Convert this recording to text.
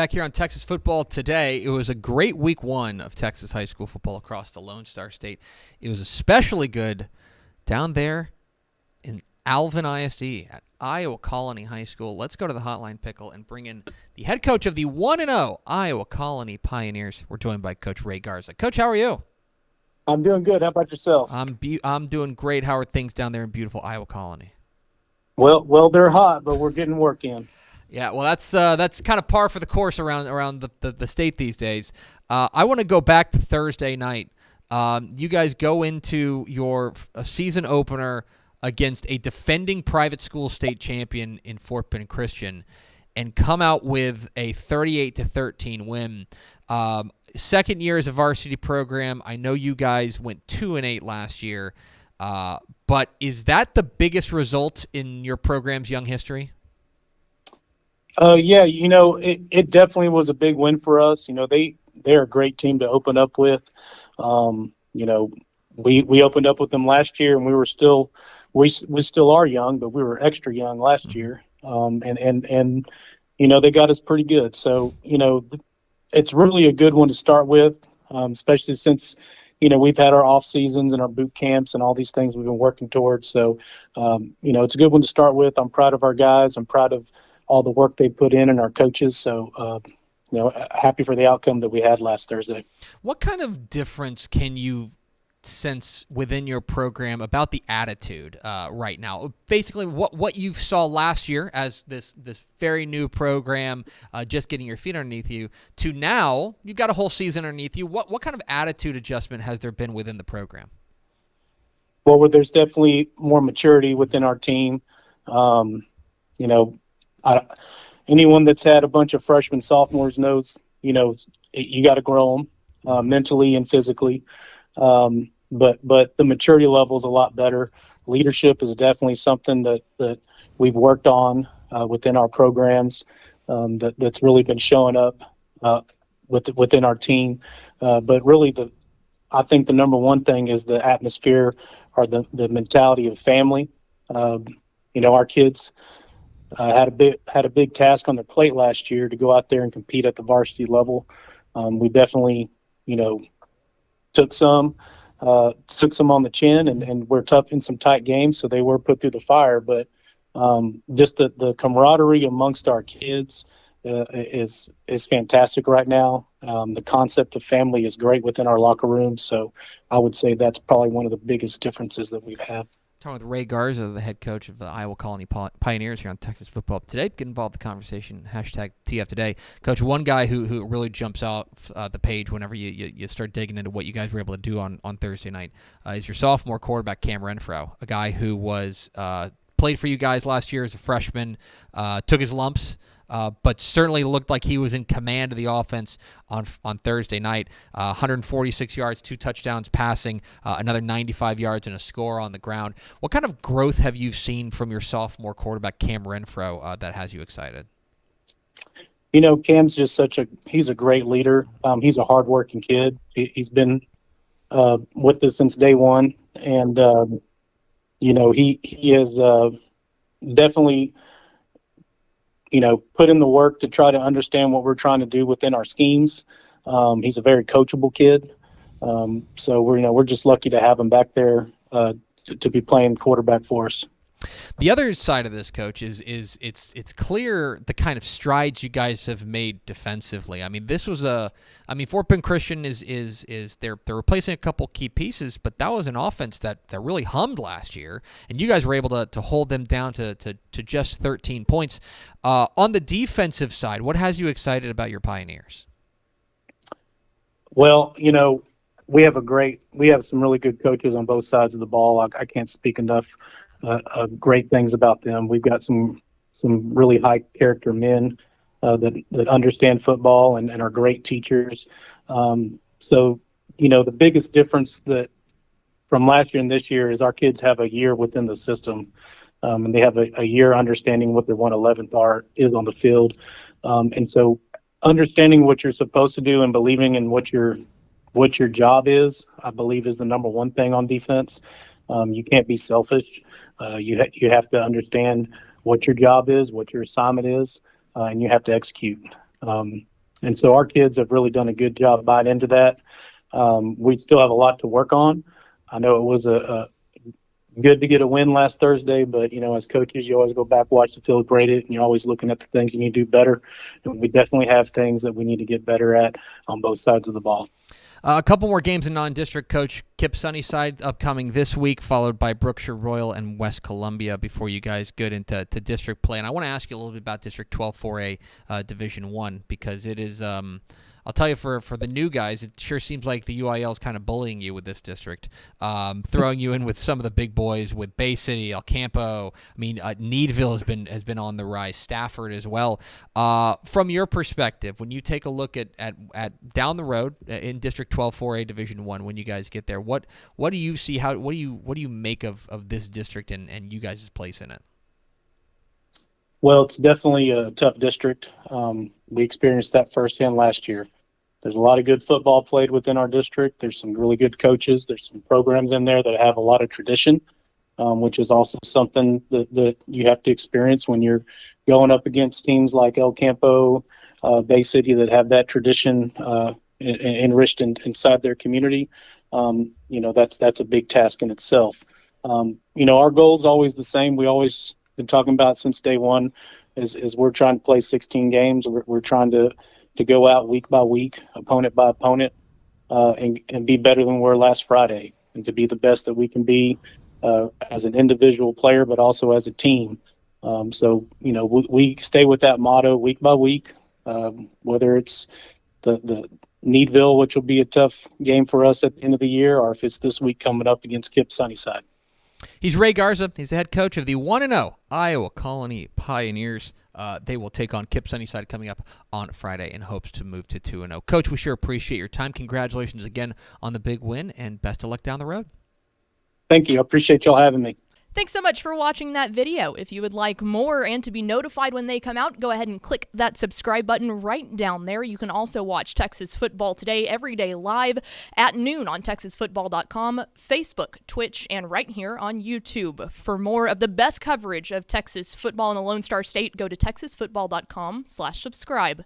back here on Texas Football Today. It was a great week one of Texas high school football across the Lone Star State. It was especially good down there in Alvin ISD at Iowa Colony High School. Let's go to the Hotline Pickle and bring in the head coach of the 1-0 Iowa Colony Pioneers. We're joined by Coach Ray Garza. Coach, how are you? I'm doing good. How about yourself? I'm doing great. How are things down there in beautiful Iowa Colony? Well, they're hot, but we're getting work in. Yeah, well, that's kind of par for the course around the state these days. I want to go back to Thursday night. You guys go into your season opener against a defending private school state champion in Fort Bend Christian and come out with a 38-13 win. Second year as a varsity program. I know you guys went 2-8 last year, but is that the biggest result in your program's young history? Yeah, it definitely was a big win for us. They're a great team to open up with. We opened up with them last year, and we still are young, but we were extra young last year. And they got us pretty good. So it's really a good one to start with, especially since we've had our off seasons and our boot camps and all these things we've been working towards. So it's a good one to start with. I'm proud of our guys. I'm proud of all the work they put in and our coaches. So, happy for the outcome that we had last Thursday. What kind of difference can you sense within your program about the attitude right now? Basically, what you saw last year as this very new program, just getting your feet underneath you, to now you've got a whole season underneath you. What kind of attitude adjustment has there been within the program? Well, there's definitely more maturity within our team. Anyone that's had a bunch of freshmen, sophomores knows, you got to grow them mentally and physically. But the maturity level is a lot better. Leadership is definitely something that we've worked on within our programs that's really been showing up within our team. But really, I think the number one thing is the atmosphere or the mentality of family. Our kids had a big task on their plate last year to go out there and compete at the varsity level. We definitely, took some on the chin, and we're tough in some tight games, so they were put through the fire. But just the camaraderie amongst our kids is fantastic right now. The concept of family is great within our locker room, so I would say that's probably one of the biggest differences that we've had. Talking with Ray Garza, the head coach of the Iowa Colony Pioneers here on Texas Football Today. Get involved in the conversation, #TF Today. Coach, one guy who really jumps out the page whenever you start digging into what you guys were able to do on Thursday night is your sophomore quarterback, Cam Renfro, a guy who was played for you guys last year as a freshman, took his lumps, but certainly looked like he was in command of the offense on Thursday night. 146 yards, 2 touchdowns passing, another 95 yards and a score on the ground. What kind of growth have you seen from your sophomore quarterback, Cam Renfro, that has you excited? Cam's just he's a great leader. He's a hardworking kid. He's been with us since day one. And, he has definitely put in the work to try to understand what we're trying to do within our schemes. He's a very coachable kid. So we're just lucky to have him back there to be playing quarterback for us. The other side of this, Coach, is it's clear the kind of strides you guys have made defensively. I mean, Fort Bend Christian is they're replacing a couple key pieces, but that was an offense that really hummed last year, and you guys were able to hold them down to just 13 points. On the defensive side, what has you excited about your Pioneers? Well, we have some really good coaches on both sides of the ball. I can't speak enough great things about them. We've got some really high character men that understand football and are great teachers. So the biggest difference that from last year and this year is our kids have a year within the system, and they have a year understanding what their 1/11th is on the field. And so understanding what you're supposed to do and believing in what your job is, I believe, is the number one thing on defense. You can't be selfish. You have to understand what your job is, what your assignment is, and you have to execute. And so our kids have really done a good job buying into that. We still have a lot to work on. I know it was a good to get a win last Thursday, but as coaches, you always go back, watch the film, grade it, and you're always looking at the things you need to do better. And we definitely have things that we need to get better at on both sides of the ball. A couple more games in non-district, Coach. Kip Sunnyside upcoming this week, followed by Brookshire Royal and West Columbia before you guys get into district play. And I want to ask you a little bit about District 12 4A Division 1 because it is I'll tell you, for the new guys, it sure seems like the UIL is kind of bullying you with this district, throwing you in with some of the big boys, with Bay City, El Campo. I mean, Needville has been on the rise, Stafford as well. From your perspective, when you take a look at down the road in District 12 4A Division 1, when you guys get there, what do you see? What do you make of this district and you guys' place in it? Well, it's definitely a tough district. We experienced that firsthand last year. There's a lot of good football played within our district. There's some really good coaches. There's some programs in there that have a lot of tradition, which is also something that you have to experience when you're going up against teams like El Campo, Bay City that have that tradition enriched inside their community. That's a big task in itself. Our goal is always the same. We always been talking about since day one is we're trying to play 16 games. We're trying to go out week by week, opponent by opponent, and be better than we were last Friday, and to be the best that we can be as an individual player, but also as a team. We stay with that motto week by week, whether it's the Needville, which will be a tough game for us at the end of the year, or if it's this week coming up against Kip Sunnyside. He's Ray Garza. He's the head coach of the 1-0 Iowa Colony Pioneers. They will take on Kip Sunnyside coming up on Friday in hopes to move to 2-0. Coach, we sure appreciate your time. Congratulations again on the big win, and best of luck down the road. Thank you. I appreciate y'all having me. Thanks so much for watching that video. If you would like more and to be notified when they come out, go ahead and click that subscribe button right down there. You can also watch Texas Football Today every day live at noon on TexasFootball.com, Facebook, Twitch, and right here on YouTube. For more of the best coverage of Texas football in the Lone Star State, go to TexasFootball.com/subscribe.